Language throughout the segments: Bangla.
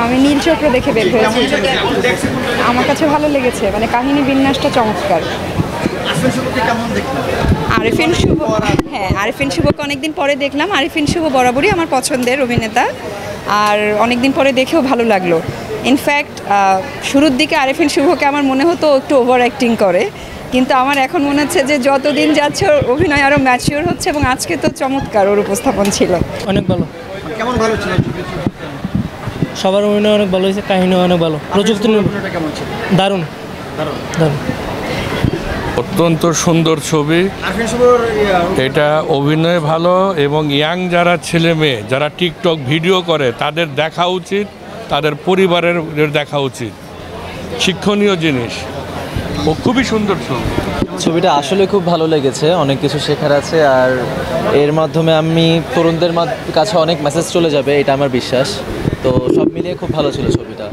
আমি নীল চক্র দেখে বের হয়েছি। আমার কাছে ভালো লেগেছে, মানে কাহিনী বিন্যাসটা চমৎকার। আরিফিন শুভ, হ্যাঁ আরিফিন শুভকে অনেকদিন পরে দেখলাম। আরিফিন শুভ বরাবরই আমার পছন্দের অভিনেতা, আর অনেকদিন পরে দেখেও ভালো লাগলো। ইনফ্যাক্ট শুরুর দিকে আরিফিন শুভকে আমার মনে হতো একটু ওভার অ্যাক্টিং করে, কিন্তু আমার এখন মনে হচ্ছে যে যতদিন যাচ্ছে ওর অভিনয় আরও ম্যাচিওর হচ্ছে, এবং আজকে তো চমৎকার ওর উপস্থাপন ছিল। অনেক ভালো। কেমন ভালো ছিল? সবার অভিনয় অনেক ভালো হয়েছে, কাহিনী অনেক ভালো, প্রযুক্তি কেমন ছিল? দারুণ দারুণ। অত্যন্ত সুন্দর ছবি। এটা অভিনয় ভালো, এবং ইয়াং যারা ছেলে মেয়ে যারা টিকটক ভিডিও করে তাদের দেখা উচিত, তাদের পরিবারের দেখা উচিত। শিক্ষণীয় জিনিস, ও খুবই সুন্দর ছবি। ছবিটা আসলে খুব ভালো লেগেছে, অনেক কিছু শেখার আছে, আর এর মাধ্যমে আমি তরুণদের কাছে অনেক মেসেজ চলে যাবে, এটা আমার বিশ্বাস। তো সব মিলিয়ে খুব ভালো ছিল ছবিটা।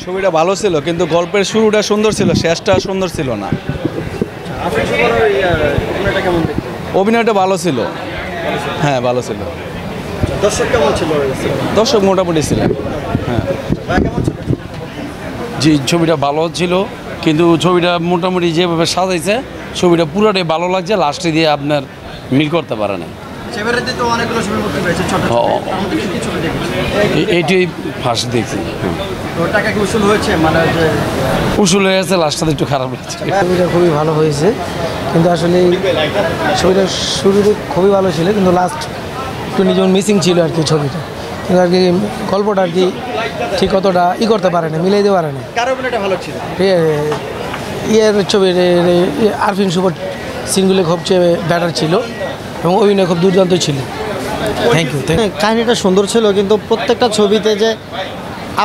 ছবিটা ভালো ছিল, কিন্তু গল্পের শুরুটা সুন্দর ছিল, শেষটা সুন্দর ছিল না। অভিনয়টা ভালো ছিল, হ্যাঁ ভালো ছিল। দর্শক কেমন ছিল? দর্শক মোটামুটি ছিল, হ্যাঁ। জি, ছবিটা ভালো ছিল, কিন্তু ছবিটা মোটামুটি যেভাবে সাজাইছে ছবিটা পুরোটাই ভালো লাগছে, লাস্টে দিয়ে আপনার মিল করতে পারে না। এইটাই ফার্স্ট দেখছি। উসুল হয়ে গেছে, লাস্টটা একটু খারাপ লাগছে। ছবিটা খুবই ভালো হয়েছে, কিন্তু আসলে ছবিটা শুরুতে খুবই ভালো ছিল, কিন্তু লাস্ট একটু যেমন মিসিং ছিল আর কি ছবিটা, কিন্তু আর কি গল্পটা আর কি ঠিক অতটা করতে পারে না, মিলাই দিতে পারে না। ইয়ের ছবির আরফিন শুভর সিনগুলো খুব বেটার ছিল, এবং অভিনয় খুব দুর্দান্ত ছিল। Thank you. কাহিনীটা সুন্দর ছিল, কিন্তু প্রত্যেকটা ছবিতে যে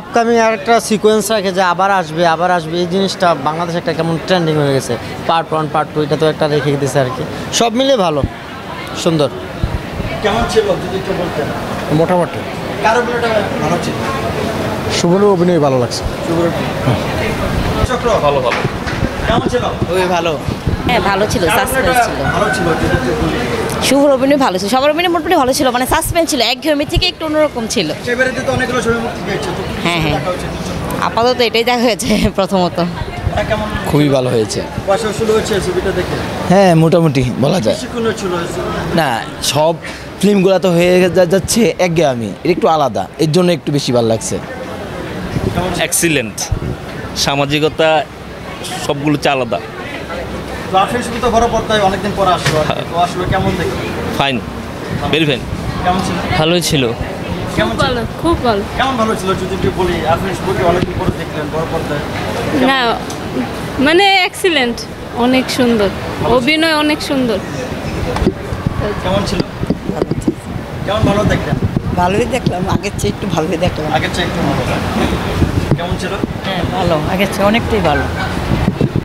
আপকামিং আর একটা সিকোয়েন্স রাখে যে আবার আসবে, এই জিনিসটা বাংলাদেশে একটা কেমন ট্রেন্ডিং হয়ে গেছে। পার্ট 1 পার্ট 2 এটা তো একটা রেখে দিয়েছে আর কি। সব মিলিয়ে ভালো, সুন্দর। কেমন ছিল যদি একটু বলতেন? মোটামুটি কার অভিনয়টা ভালো ছিল? শুভর অভিনয় ভালো লাগছে। চক্র ভালো কেমন ছিল? খুবই ভালো। হ্যাঁ ভালো ছিল, সাসপেন্স ছিল। ভালো ছিল যদি একটু বলি। শুভর অভিনয় ভালো ছিল, সবার অভিনয় মোটামুটি ভালো ছিল, মানে সাসপেন্স ছিল, একঘেয়েমি থেকে একটু অন্যরকম ছিল। সেবারেতে তো অনেকগুলো ছবি মুক্তি পেয়েছে, তো হ্যাঁ আপাতত এটাই দেখা হয়েছে প্রথমত। খুবই ভালো হয়েছে। বয়স শুরু হচ্ছে ছবিটা দেখে। হ্যাঁ মোটামুটি বলা যায়। শিক্ষণীয় ছিল না, সব ফিল্মগুলো তো হয়ে যাচ্ছে একঘেয়েমি, এটা একটু আলাদা, এর জন্য একটু বেশি ভালো লাগছে। এক্সিলেন্ট, সামাজিকতা সবগুলো আলাদা। তো আরফিন শুভ তো বড় পর্দায় অনেকদিন পর আসলো, তো আসলে কেমন দেখলেন? Fine, very fine. কেমন ছিল? ভালোই ছিল। কেমন ভালো, খুব ভালো। কেমন ভালো ছিল যদি একটু বলি? আরফিন শুভকে অনেকদিন পরে দেখলেন বড় পর্দায়। না মানে এক্সিলেন্ট, অনেক সুন্দর অভিনয়, অনেক সুন্দর। কেমন ছিল? কেমন ভালো দেখলেন? ভালোই দেখলাম, আগের চেয়ে একটু ভালোই দেখলাম। আগের চেয়ে একটু ভালো। কেমন ছিল? হ্যাঁ ভালো, আগের চেয়ে অনেকটাই ভালো।